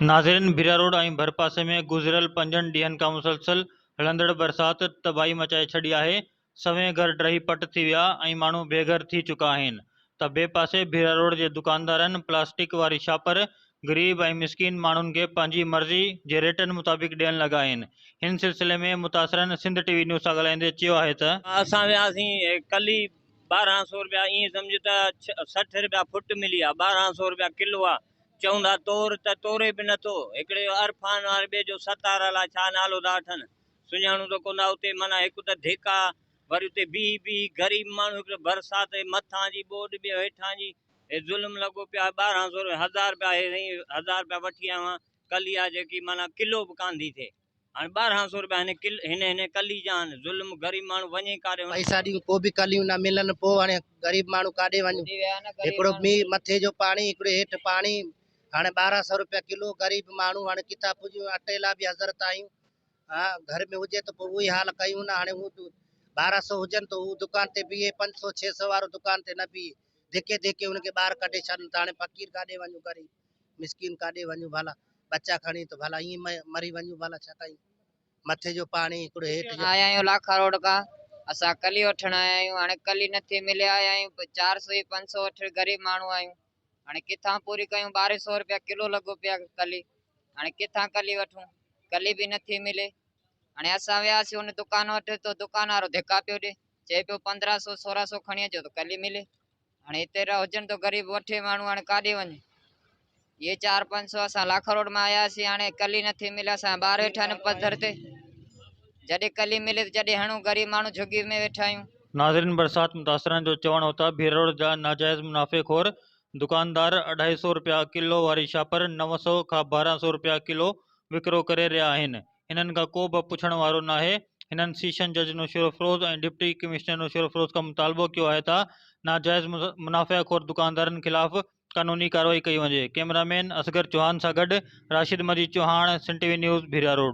नाज़रीन, भीरा रोड ऐं भरपासे में गुज़िरियल 5 ॾींहनि खां मुसलसल हलंदड़ बरसाति तबाही मचाए छॾी आहे। सवें घर ड्रही पट थी विया ऐं माण्हू बेघर थी चुका आहिनि त ॿिए पासे भीरा रोड जे दुकानदारनि प्लास्टिक वारी छापर ग़रीब ऐं मिसकीन माण्हुनि खे पंहिंजी मर्ज़ी जे रेटनि मुताबिक़ ॾियण लॻा आहिनि। हिन सिलसिले में मुतासिरनि सिंध टीवी न्यूज़ सां ॻाल्हाईंदे चयो आहे त असां वियासीं कल्ह 1200 रुपया, ईअं सम्झ त 60 रुपया फुट मिली आहे, 1200 रुपया किलो आहे। चवंदा तोर त तोरे बि नथो। हिकिड़े अरफान वारे ॿिए जो सतार अलाए छा नालो था वठनि, सुञाणू त कोन। उते माना हिकु त धिका, वरी उते बीह ग़रीब माण्हू हिकिड़ो बरसाति मथां जी ॿोॾि ॿियो हेठां जी ज़ुल्म लॻो पियो आहे। 1200 रुपया 1000 रुपया 1000 रुपया वठी आया हुआ। कली आहे जेकी माना किलो बि कान थी थिए। हाणे 1200 रुपया हिन कली जान ज़ुल्म। गरीब माण्हू वञे काॾे, पैसा ॾियूं पोइ बि कलियूं न मिलनि। पोइ हाणे गरीब माण्हू काॾे वञूं। हिकिड़ो मींहुं मथे जो पाणी, हिकिड़ो हेठि पाणी। हाणे 1200 रुपया किलो। गरीब माण्हू हाणे किथां पुॼूं। अटे लाइ बि हज़रत आहियूं। हा, घर में हुजे त पोइ उहो ई हाल कयूं न। हाणे हू 1200 हुजनि त हू दुकान ते बीहे, 500 600 वारो दुकान ते न बीहे, धिके धिके हुनखे ॿाहिरि कढे छॾनि त हाणे फ़क़ीर काॾे वञूं, गरीब मिसकीन काॾे वञूं। भला बच्चा खणी त भला ईअं मरी वञूं। भला छा कयूं। मथे जो पाणी, हिकिड़ो हेठि जो। आया आहियूं लाखा रोड खां। असां कली वठण आया आहियूं। हाणे कली नथी मिले, आया आहियूं 400 500 वठ। गरीब माण्हू आहियूं। हाणे किथां पूरी कयूं। 1200 रुपया किलो लॻो पिया कली। हाणे किथां कली वठूं, कली बि नथी मिले। हाणे असां वियासीं हुन दुकान वटि त दुकान वारो धिका पियो ॾे, चए पियो 1500 1600 खणी अचो त कली मिले। हाणे हिते हुजनि त गरीब वठे माण्हू, हाणे काॾे वञे। ये 4 500 असां लाखा रोड में आयासीं। हाणे कली नथी मिले। असां ॿार वेठा आहिनि पधर ते। जॾहिं कली मिले त जॾहिं हणूं। गरीब माण्हू झुगी में वेठा आहियूं। नाज़रीन, बरसाति मुतासिरनि जो चवणु हो त भीरा रोड जा नाजाइज़ मुनाफ़ेखोर दुकानदार 250 रुपया किलो वारी छापर 900 खां 1200 रुपया किलो विकिरो करे रहिया आहिनि। हिननि खां को बि पुछण वारो नाहे। हिननि सेशन जज नुशीर अफरोज़ ऐं डिप्टी कमिश्नर नुशीर अफरोज़ खां मुतालबो कयो आहे त नाजाइज़ मुनाफ़ेखोर दुकानदारनि ख़िलाफ़ कानूनी कार्रवाई कई वञे। कैमरामैन असगर चौहान सां गॾु Rashid Majeed Chauhan, Sindh TV news, Bhira road.